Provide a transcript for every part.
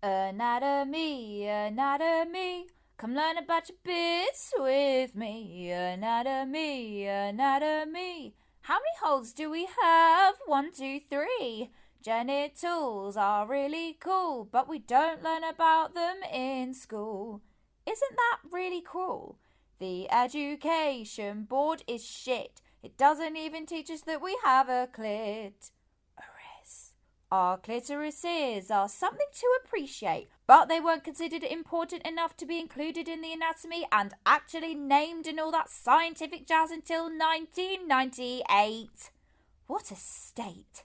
Anatomy, anatomy. Come learn about your bits with me. Anatomy, anatomy. How many holes do we have? 1, 2, 3. Genitals are really cool, but we don't learn about them in school. Isn't that really cruel? The education board is shit. It doesn't even teach us that we have a clit. Our clitorises are something to appreciate, but they weren't considered important enough to be included in the anatomy and actually named and all that scientific jazz until 1998. What a state.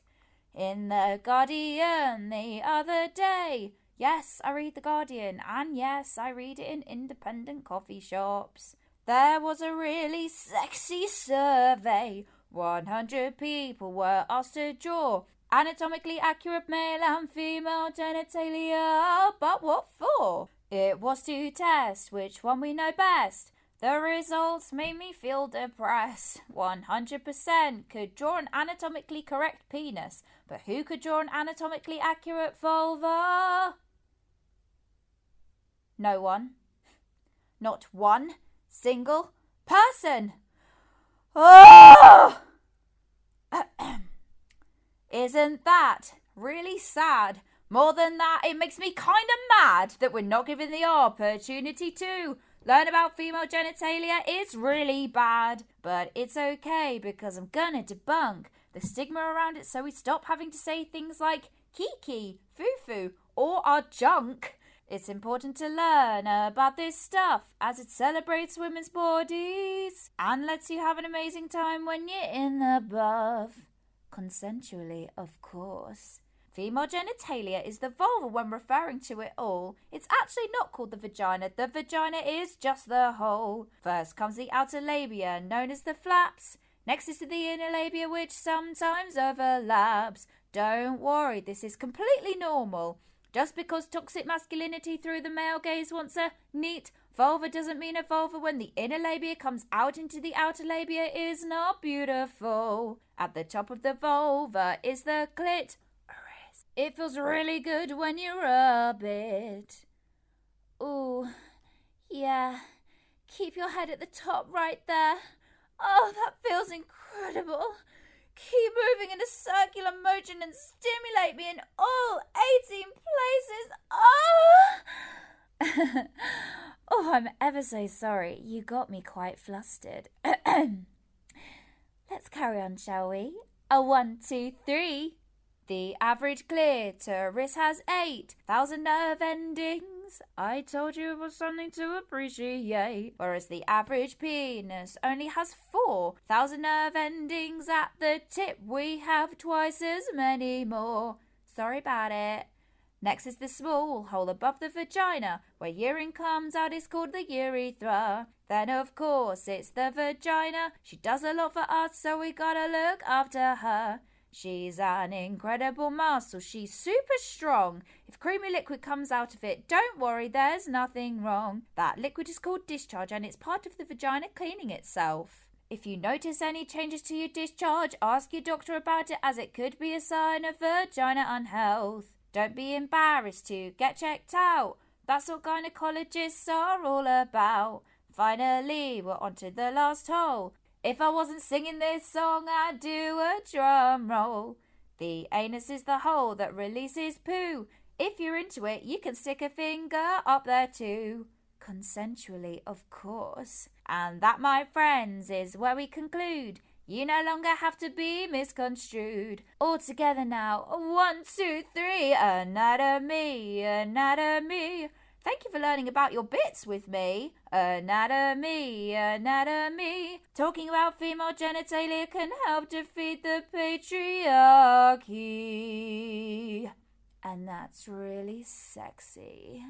In The Guardian the other day. Yes, I read The Guardian, and yes, I read it in independent coffee shops. There was a really sexy survey. 100 people were asked to draw anatomically accurate male and female genitalia, but what for? It was to test which one we know best. The results made me feel depressed. 100% could draw an anatomically correct penis, but who could draw an anatomically accurate vulva? No one. Not one single person. Oh! Isn't that really sad? More than that, it makes me kind of mad that we're not given the opportunity to learn about female genitalia. It's really bad, but it's okay because I'm gonna debunk the stigma around it so we stop having to say things like kiki, foo-foo, or our junk. It's important to learn about this stuff as it celebrates women's bodies and lets you have an amazing time when you're in the bath. Consensually, of course. Female genitalia is the vulva when referring to it all. It's actually not called the vagina. The vagina is just the hole. First comes the outer labia, known as the flaps. Next is the inner labia, which sometimes overlaps. Don't worry, this is completely normal. Just because toxic masculinity through the male gaze wants a neat vulva doesn't mean a vulva when the inner labia comes out into the outer labia is not beautiful. At the top of the vulva is the clitoris. It feels really good when you rub it. Ooh, yeah. Keep your head at the top right there. Oh, that feels incredible. Keep moving in a circular motion and stimulate me in all 18 places. Oh! Oh, I'm ever so sorry. You got me quite flustered. Let's carry on, shall we? 1, 2, 3. The average clitoris has 8,000 nerve endings. I told you it was something to appreciate. Whereas the average penis only has 4,000 nerve endings. At the tip, we have twice as many more. Sorry about it. Next is the small hole above the vagina. Where urine comes out is called the urethra. Then, of course, it's the vagina. She does a lot for us, so we gotta look after her. She's an incredible muscle. She's super strong. If creamy liquid comes out of it, don't worry, there's nothing wrong. That liquid is called discharge, and it's part of the vagina cleaning itself. If you notice any changes to your discharge, ask your doctor about it, as it could be a sign of vagina unhealth. Don't be embarrassed to get checked out. That's what gynecologists are all about. Finally, we're on to the last hole. If I wasn't singing this song, I'd do a drum roll. The anus is the hole that releases poo. If you're into it, you can stick a finger up there too. Consensually, of course. And that, my friends, is where we conclude. You no longer have to be misconstrued. All together now. 1, 2, 3. Anatomy, anatomy. Thank you for learning about your bits with me. Anatomy, anatomy. Talking about female genitalia can help defeat the patriarchy. And that's really sexy.